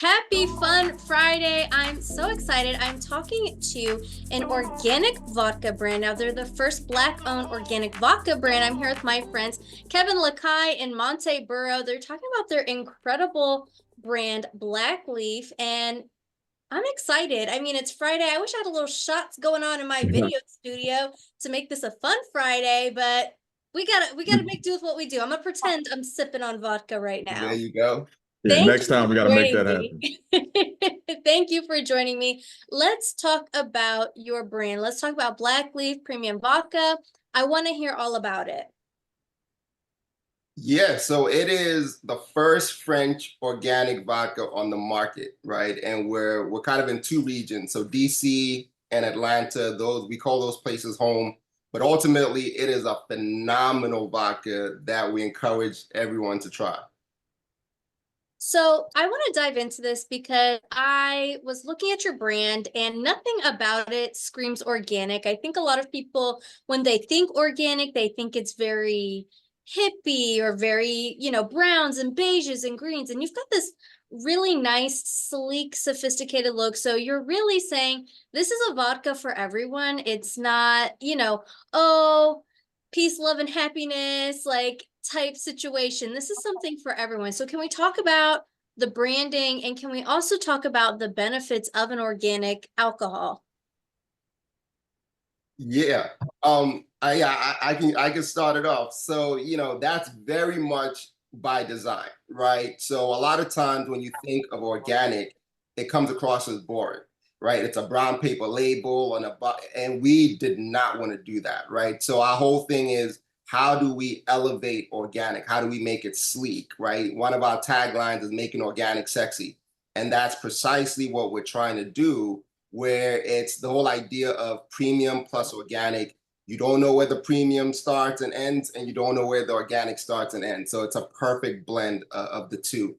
Happy Fun Friday. I'm so excited. I'm talking to an organic vodka brand. Now, they're the first Black-owned organic vodka brand. I'm here with my friends, Kevin Lakai and Monte Burrow. They're talking about their incredible brand, Black Leaf, and I'm excited. I mean, it's Friday. I wish I had a little shots going on in my video studio to make this a fun Friday, but we gotta make do with what we do. I'm gonna pretend I'm sipping on vodka right There now. you go. Yeah, Thank next you time we got for to make joining that me. happen. Thank you for joining me. Let's talk about your brand. Let's talk about Black Leaf Premium Vodka. I want to hear all about it. Yeah, so it is the first French organic vodka on the market, right? And we're kind of in two regions. So DC and Atlanta, those we call those places home. But ultimately, it is a phenomenal vodka that we encourage everyone to try. So I want to dive into this because I was looking at your brand and nothing about it screams organic. I think a lot of people, when they think organic, they think it's very hippie or very, browns and beiges and greens. And you've got this really nice, sleek, sophisticated look. So you're really saying this is a vodka for everyone. It's not, oh, peace, love, and happiness, like type situation. This is something for everyone. So, can we talk about the branding and can we also talk about the benefits of an organic alcohol? Yeah. I can start it off. So, that's very much by design, right? So a lot of times when you think of organic, it comes across as boring, right? It's a brown paper label and we did not want to do that, right? So our whole thing is how do we elevate organic? How do we make it sleek, right? One of our taglines is making organic sexy. And that's precisely what we're trying to do where it's the whole idea of premium plus organic. You don't know where the premium starts and ends, and you don't know where the organic starts and ends. So it's a perfect blend of the two.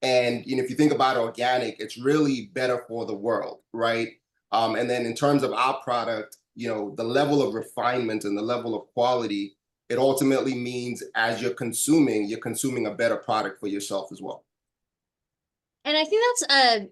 And if you think about organic, it's really better for the world, right? And then in terms of our product, the level of refinement and the level of quality, it ultimately means as you're consuming a better product for yourself as well. And I think that's a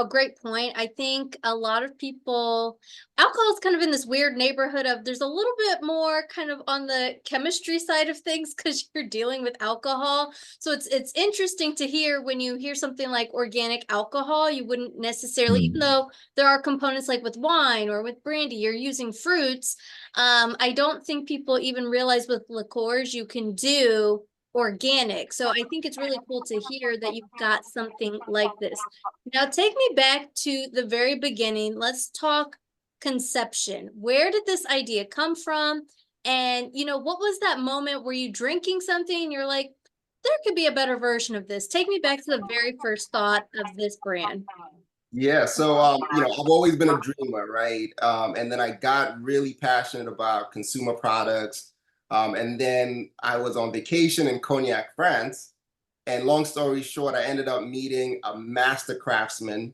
great point. I think a lot of people, alcohol is kind of in this weird neighborhood of there's a little bit more kind of on the chemistry side of things because you're dealing with alcohol. So it's interesting to hear when you hear something like organic alcohol, you wouldn't necessarily, even Mm. though there are components like with wine or with brandy, you're using fruits. I don't think people even realize with liqueurs you can do organic. So I think it's really cool to hear that you've got something like this. Now take me back to the very beginning. Let's talk conception. Where did this idea come from? And what was that moment? Were you drinking something and you're like, there could be a better version of this? Take me back to the very first thought of this brand. Yeah, so I've always been a dreamer, right? And then I got really passionate about consumer products. And then I was on vacation in Cognac, France. And long story short, I ended up meeting a master craftsman,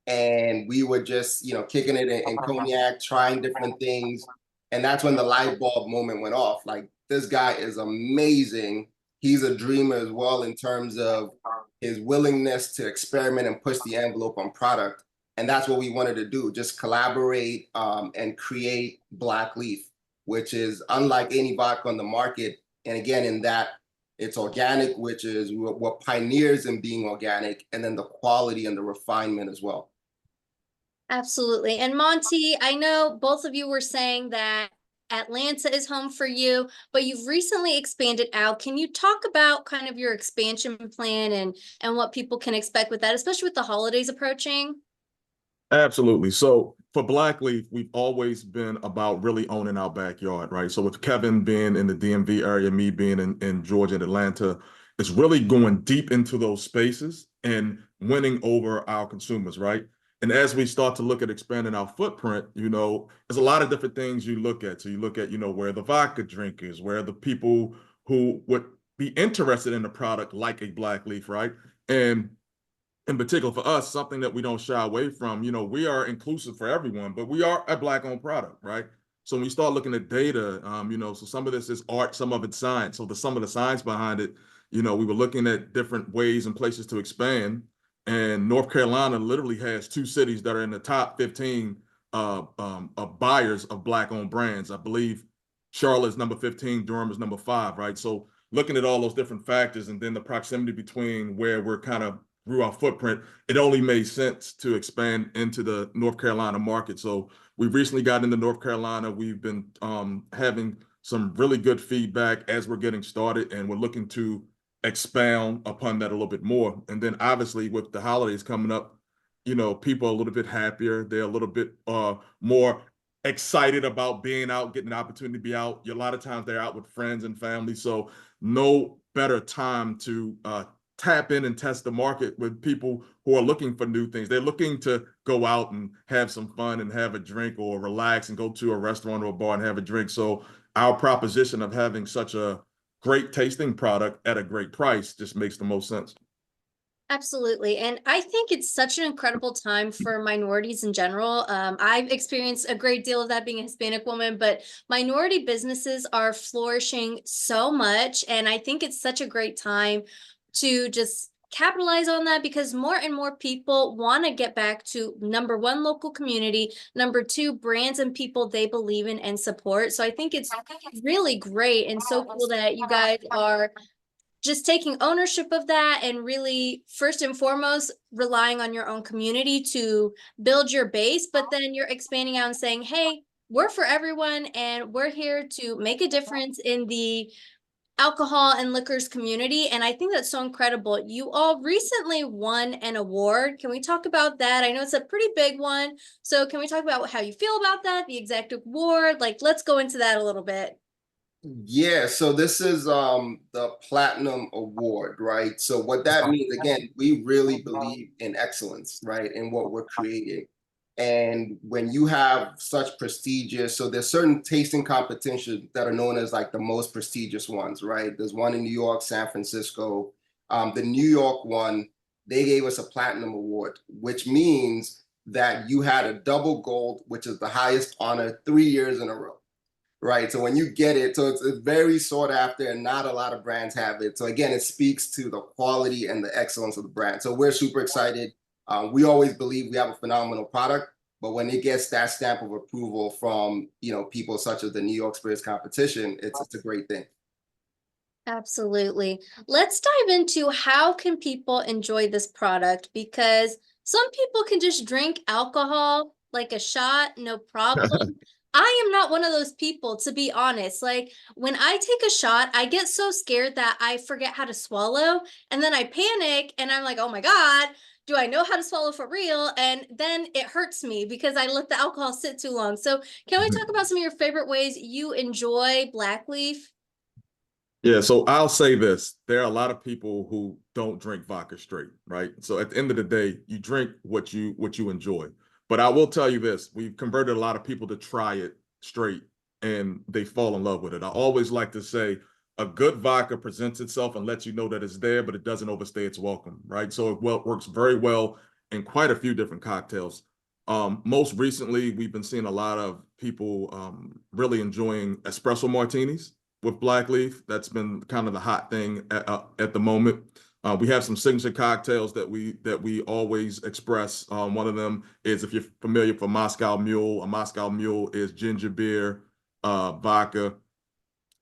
and we were just, kicking it in Cognac, trying different things. And that's when the light bulb moment went off. Like, this guy is amazing. He's a dreamer as well in terms of his willingness to experiment and push the envelope on product. And that's what we wanted to do, just collaborate and create Black Leaf, which is unlike any vodka on the market. And again, in that it's organic, which is what pioneers in being organic, and then the quality and the refinement as well. Absolutely. And Monty, I know both of you were saying that Atlanta is home for you, but you've recently expanded out. Can you talk about kind of your expansion plan and what people can expect with that, especially with the holidays approaching? Absolutely. So for Blackleaf, we've always been about really owning our backyard, right? So with Kevin being in the DMV area, me being in Georgia and Atlanta, it's really going deep into those spaces and winning over our consumers, right? And as we start to look at expanding our footprint, there's a lot of different things you look at. So you look at, where the vodka drinkers, where the people who would be interested in the product like a Black Leaf, right? And in particular for us, something that we don't shy away from, we are inclusive for everyone, but we are a Black-owned product, right? So when we start looking at data, so some of this is art, some of it's science. So some of the science behind it, we were looking at different ways and places to expand. And North Carolina literally has two cities that are in the top 15 of buyers of Black-owned brands. I believe Charlotte is number 15, Durham is number 5, right? So looking at all those different factors and then the proximity between where we're kind of grew our footprint, it only made sense to expand into the North Carolina market. So we've recently gotten into North Carolina. We've been having some really good feedback as we're getting started, and we're looking to expound upon that a little bit more. And then obviously with the holidays coming up, you know, people are a little bit happier. They're a little bit more excited about being out, getting an opportunity to be out. A lot of times they're out with friends and family. So no better time to tap in and test the market with people who are looking for new things. They're looking to go out and have some fun and have a drink or relax and go to a restaurant or a bar and have a drink. So our proposition of having such a great tasting product at a great price just makes the most sense. Absolutely. And I think it's such an incredible time for minorities in general. I've experienced a great deal of that being a Hispanic woman, but minority businesses are flourishing so much. And I think it's such a great time to just capitalize on that because more and more people want to get back to number one, local community, number two, brands and people they believe in and support. So I think it's really great and so cool that you guys are just taking ownership of that and really first and foremost relying on your own community to build your base, but then you're expanding out and saying, hey, we're for everyone and we're here to make a difference in the alcohol and liquors community. And I think that's so incredible. You all recently won an award. Can we talk about that? I know it's a pretty big one, so can we talk about how you feel about that, the exact award? Like, let's go into that a little bit. Yeah, so this is the Platinum Award, right? So what that means, again, we really believe in excellence, right? In what we're creating. And when you have such prestigious, so there's certain tasting competitions that are known as like the most prestigious ones, right? There's one in New York, San Francisco. The New York one, they gave us a Platinum Award, which means that you had a double gold, which is the highest honor 3 years in a row. Right. So when you get it, so it's very sought after and not a lot of brands have it. So again, it speaks to the quality and the excellence of the brand. So we're super excited. We always believe we have a phenomenal product, but when it gets that stamp of approval from, people such as the New York Spirits Competition, it's a great thing. Absolutely. Let's dive into how can people enjoy this product because some people can just drink alcohol like a shot, no problem. I am not one of those people, to be honest. Like when I take a shot, I get so scared that I forget how to swallow and then I panic and I'm like, oh my God, do I know how to swallow for real? And then it hurts me because I let the alcohol sit too long. So can we talk about some of your favorite ways you enjoy Black Leaf? Yeah, so I'll say this. There are a lot of people who don't drink vodka straight, right? So at the end of the day, you drink what you enjoy. But I will tell you this, we've converted a lot of people to try it straight and they fall in love with it. I always like to say a good vodka presents itself and lets you know that it's there, but it doesn't overstay its welcome, right? So it works very well in quite a few different cocktails. Most recently, we've been seeing a lot of people really enjoying espresso martinis with Black Leaf. That's been kind of the hot thing at the moment. We have some signature cocktails that we always express. One of them is, if you're familiar with Moscow Mule, a Moscow Mule is ginger beer, vodka,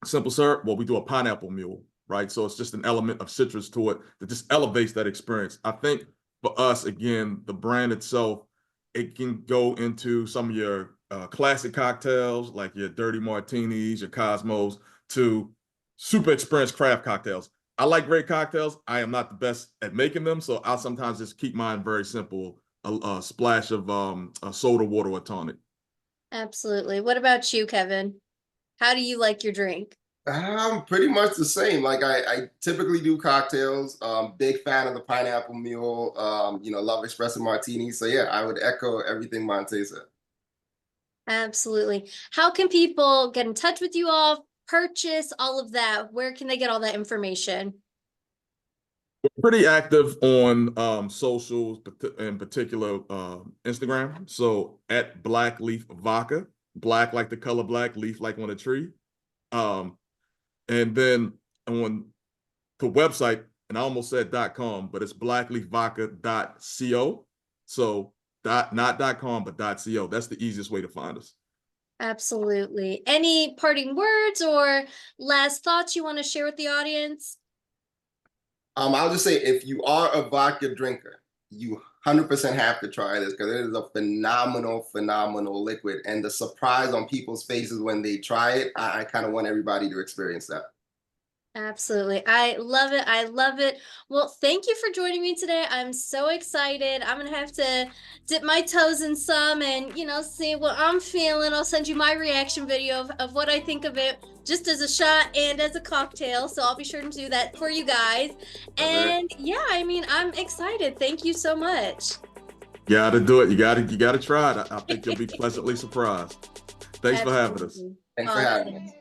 simple syrup. Well, we do a pineapple mule, right? So it's just an element of citrus to it that just elevates that experience. I think for us, again, the brand itself, it can go into some of your classic cocktails like your dirty martinis, your Cosmos, to super experienced craft cocktails. I like great cocktails. I am not the best at making them, so I'll sometimes just keep mine very simple, a splash of a soda water or tonic. Absolutely. What about you, Kevin? How do you like your drink? Pretty much the same. Like I typically do cocktails. Big fan of the pineapple mule. Love espresso martinis. So yeah, I would echo everything Monte said. Absolutely. How can people get in touch with you all, purchase all of that? Where can they get all that information? We're pretty active on socials, in particular Instagram. So at Black Leaf Vodka, black like the color black, leaf like on a tree. Um, and then on the website, and I almost said .com, but it's blackleafvodka.co. So not .com, but .co. That's the easiest way to find us. Absolutely. Any parting words or last thoughts you want to share with the audience? I'll just say, if you are a vodka drinker, you 100% have to try this, because it is a phenomenal liquid. And the surprise on people's faces when they try it, I kind of want everybody to experience that. Absolutely. I love it. I love it. Well, thank you for joining me today. I'm so excited. I'm going to have to dip my toes in some and, see what I'm feeling. I'll send you my reaction video of what I think of it, just as a shot and as a cocktail. So I'll be sure to do that for you guys. And yeah, I'm excited. Thank you so much. Gotta do it. You gotta try it. I think you'll be pleasantly surprised. Thanks for having us. Thanks for having us.